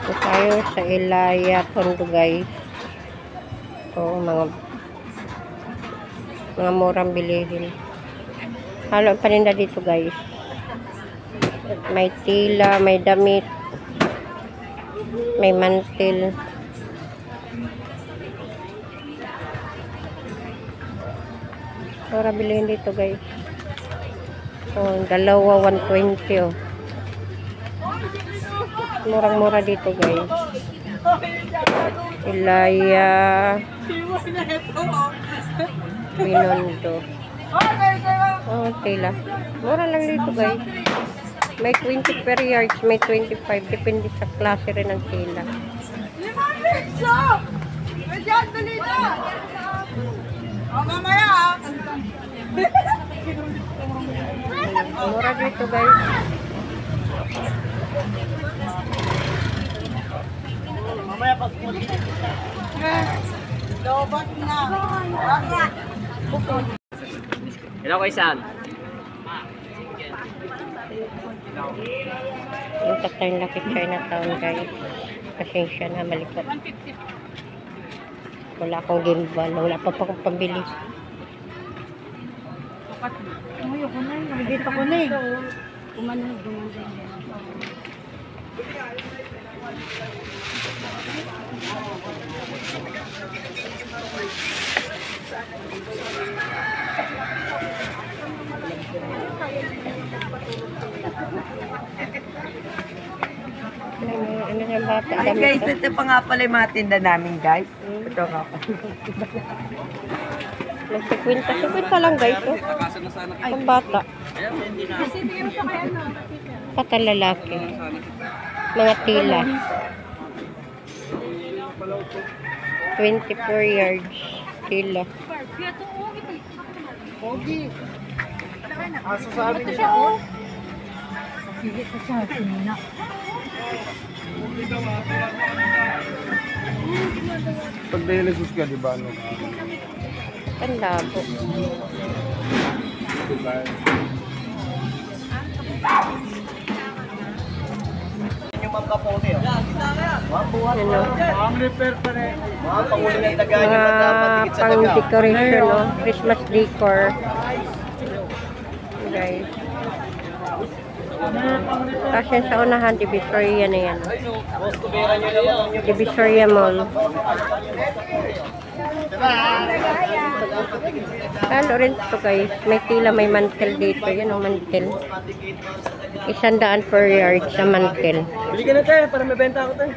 Ito tayo sa Ilaya Tondo guys. Ito mga murang bilihin. Halo ang paninda dito guys. May tila, may damit, may mantil. Mura bilihin dito guys. Oh, dalawa 120 oh. Murang-mura dito guys. Ilaya Binondo. Oh, tela. Mura lang dito guys. May 20 per yards, may 25. Depende sa klase rin ng tela. Mura dito guys. Mamaya pag lobat na. Hello kay San. Yung tayong Lucky Chinatown guys. Pasensya na, malikot. Wala akong gimbal. Wala pa akong pambili. Ayaw ko na. Nakikita ko na eh. Kumanog. Ano yung bata? Ay guys, ito pa nga pala yung mga tinda namin guys. Ito nga pa. Nagsikwinta lang guys. Oh. Ang bata. Pata lalaki. Mga tila. 24 yards. Tila. Aso sa amin siya. Sige ka siya. Sinina. Pag dialysis ka, di ba? Ano? Pandabo. Yung mga kapote, oh. Ano? Ang repair pa rin. Mga panguling ng daga niya Mga magpapatikit sa pang daga. decoration, no? Christmas decor. Guys. Kasi sa unahan, Divisoria na yan. Boss, kubera nyo naman yung Divisoria Mall. Lalo rin ito guys. May tila, may mantel dito. Yan ang mantel. 100 per yard sa mantel. bili ka na tayo para may benta ako tayo.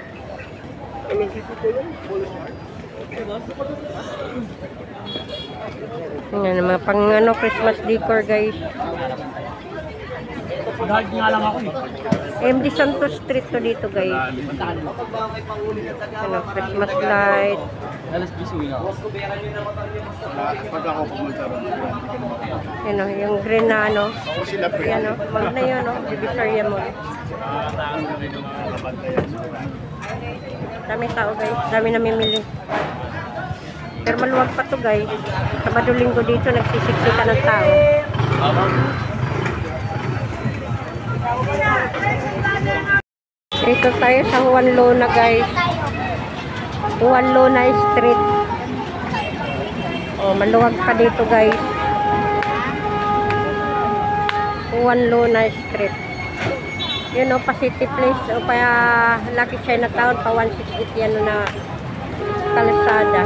Yan, mga pang ano, Christmas decor guys. Guard nga lang ako eh. MD Santos Street to dito guys. Ano, Christmas light. Alas bisuin ako. Boss, kubera nyo naman pag ako pumunta ron. Ano, yung green na ano. Yan o, mall na yun o. Divisoria Mall. Dami tao guys. Dami namimili. Pero maluwag pa to guys. Sabado linggo dito nagsisiksika ng tao. Dito tayo sa Juan Luna guys. Juan Luna Street. Oh, maluwag pa dito guys. Juan Luna Street. Yun o, pa City Place o pa Lucky Chinatown, pa 168 yan na kalsada.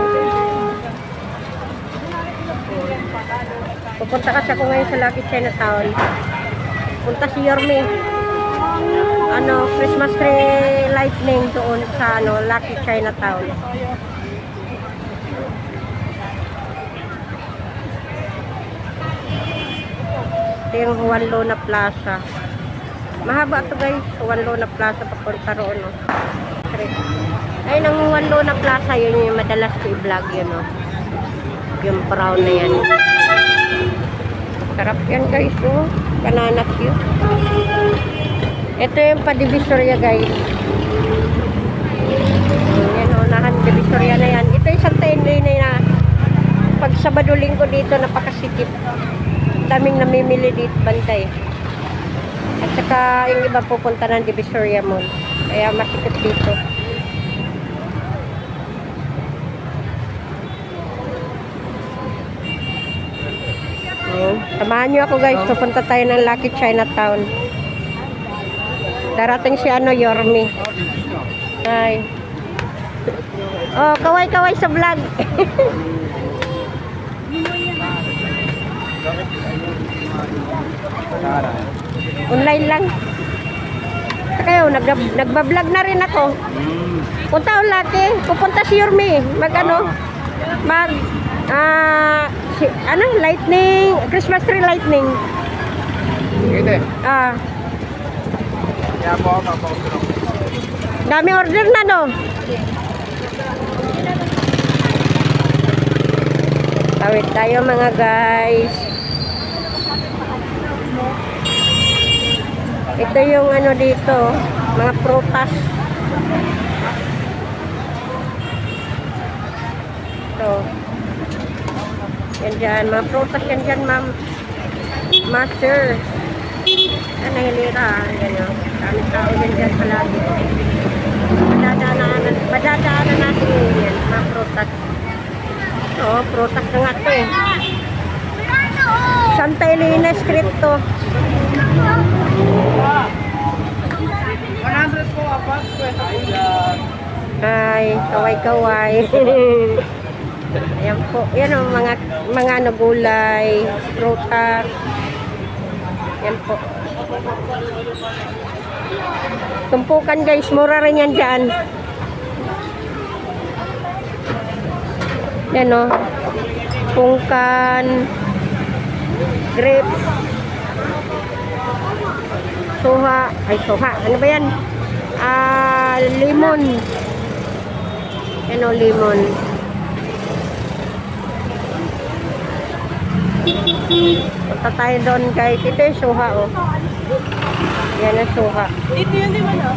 Pupunta kasi ako ngayon sa Lucky Chinatown. Punta si Yorme. Ano, Christmas tree lightning doon sa ano, Lucky Chinatown. Ito yung Juan Luna Plaza. Mahaba to guys, Juan Luna Plaza papunta roon. No? Ayun ang Juan Luna Plaza, yun yung madalas ko i-vlog yun. No? Yung brown na yan. Sarap yan guys, oh. Banana cue. Ito yung pa-Divisoria guys. Yan o, nahan Divisoria na yan. Ito yung Santa Elena na pag Sabado Linggo dito napakasikip. Daming namimili dito bantay. At saka yung iba pupunta ng Divisoria Mall. Kaya masikip dito. Oh, samahan niyo ako guys, pupunta tayo ng Lucky Chinatown. Darating si Yormi. Ay. Oh, kaway-kaway sa vlog. Online lang. Kayo, nagbablog na rin ako. Punta ang Lucky, pupunta si Yormi. Lightning, Christmas tree lightning. Hindi. Kaya po ako. Dami order na, no? Tawid tayo mga guys. Ito yung dito, mga prutas. Ito. Yan dyan, mga prutas yan dyan, ma'am. Master. Ano hilira, yan o. Dami tao yan dyan palagi. Madadaanan natin yan, mga prutas. Oo, prutas na nga ito eh. Santa Elena Street to. 100 po, apas. Ay, kaway-kaway. Ayan po. Yan o, mga gulay, prutas. Yan po. Tumpukan guys, mura rin yan dyan. Yan o. Pungkan. Grapes. Suha. Ay, suha. Ano ba yan? Limon. Yan o, limon. Punta tayo doon guys. Ito yung suha o. Yan ang suha. Dito yun, di ba, no?